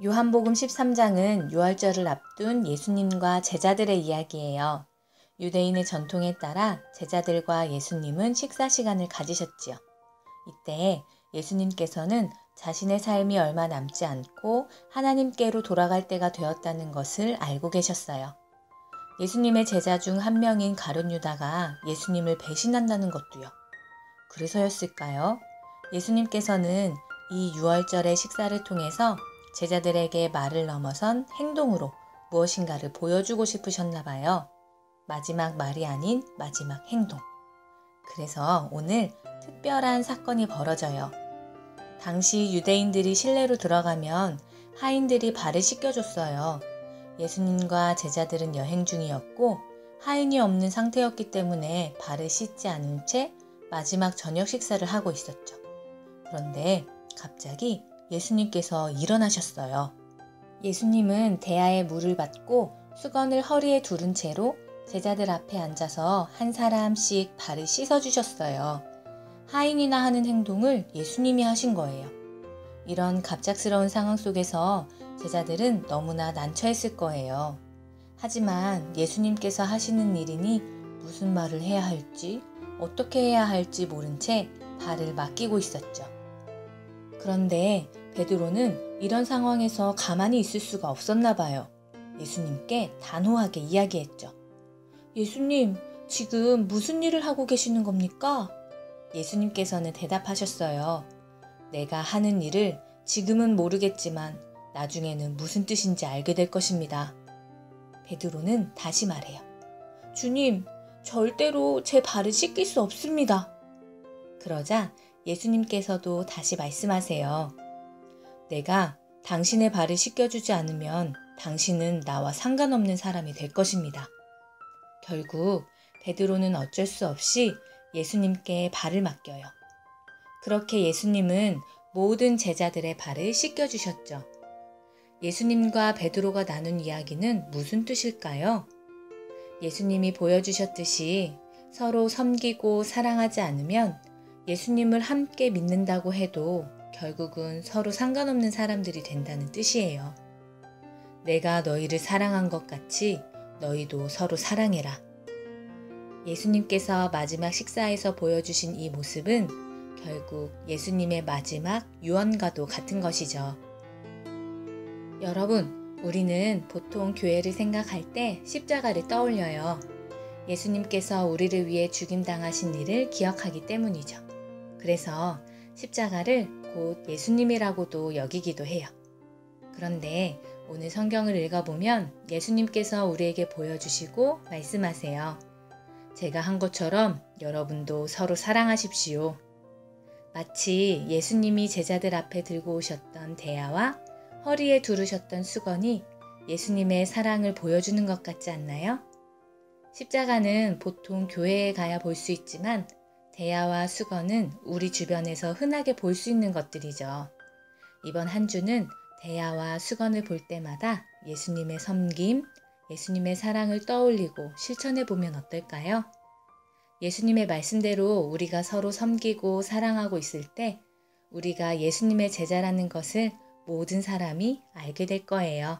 요한복음 13장은 유월절을 앞둔 예수님과 제자들의 이야기예요. 유대인의 전통에 따라 제자들과 예수님은 식사 시간을 가지셨지요. 이때 예수님께서는 자신의 삶이 얼마 남지 않고 하나님께로 돌아갈 때가 되었다는 것을 알고 계셨어요. 예수님의 제자 중 한 명인 가룟 유다가 예수님을 배신한다는 것도요. 그래서였을까요? 예수님께서는 이 유월절의 식사를 통해서 제자들에게 말을 넘어선 행동으로 무엇인가를 보여주고 싶으셨나 봐요. 마지막 말이 아닌 마지막 행동. 그래서 오늘 특별한 사건이 벌어져요. 당시 유대인들이 실내로 들어가면 하인들이 발을 씻겨줬어요. 예수님과 제자들은 여행 중이었고 하인이 없는 상태였기 때문에 발을 씻지 않은 채 마지막 저녁 식사를 하고 있었죠. 그런데 갑자기 예수님께서 일어나셨어요. 예수님은 대야에 물을 받고 수건을 허리에 두른 채로 제자들 앞에 앉아서 한 사람씩 발을 씻어주셨어요. 하인이나 하는 행동을 예수님이 하신 거예요. 이런 갑작스러운 상황 속에서 제자들은 너무나 난처했을 거예요. 하지만 예수님께서 하시는 일이니 무슨 말을 해야 할지, 어떻게 해야 할지 모른 채 발을 맡기고 있었죠. 그런데 베드로는 이런 상황에서 가만히 있을 수가 없었나 봐요. 예수님께 단호하게 이야기했죠. 예수님, 지금 무슨 일을 하고 계시는 겁니까? 예수님께서는 대답하셨어요. 내가 하는 일을 지금은 모르겠지만 나중에는 무슨 뜻인지 알게 될 것입니다. 베드로는 다시 말해요. 주님, 절대로 제 발을 씻길 수 없습니다. 그러자 예수님께서도 다시 말씀하세요. 내가 당신의 발을 씻겨주지 않으면 당신은 나와 상관없는 사람이 될 것입니다. 결국 베드로는 어쩔 수 없이 예수님께 발을 맡겨요. 그렇게 예수님은 모든 제자들의 발을 씻겨주셨죠. 예수님과 베드로가 나눈 이야기는 무슨 뜻일까요? 예수님이 보여주셨듯이 서로 섬기고 사랑하지 않으면 예수님을 함께 믿는다고 해도 결국은 서로 상관없는 사람들이 된다는 뜻이에요. 내가 너희를 사랑한 것 같이 너희도 서로 사랑해라. 예수님께서 마지막 식사에서 보여주신 이 모습은 결국 예수님의 마지막 유언과도 같은 것이죠. 여러분, 우리는 보통 교회를 생각할 때 십자가를 떠올려요. 예수님께서 우리를 위해 죽임당하신 일을 기억하기 때문이죠. 그래서 십자가를 곧 예수님이라고도 여기기도 해요. 그런데 오늘 성경을 읽어보면 예수님께서 우리에게 보여주시고 말씀하세요. 제가 한 것처럼 여러분도 서로 사랑하십시오. 마치 예수님이 제자들 앞에 들고 오셨던 대야와 허리에 두르셨던 수건이 예수님의 사랑을 보여주는 것 같지 않나요? 십자가는 보통 교회에 가야 볼 수 있지만 대야와 수건은 우리 주변에서 흔하게 볼 수 있는 것들이죠. 이번 한 주는 대야와 수건을 볼 때마다 예수님의 섬김, 예수님의 사랑을 떠올리고 실천해 보면 어떨까요? 예수님의 말씀대로 우리가 서로 섬기고 사랑하고 있을 때 우리가 예수님의 제자라는 것을 모든 사람이 알게 될 거예요.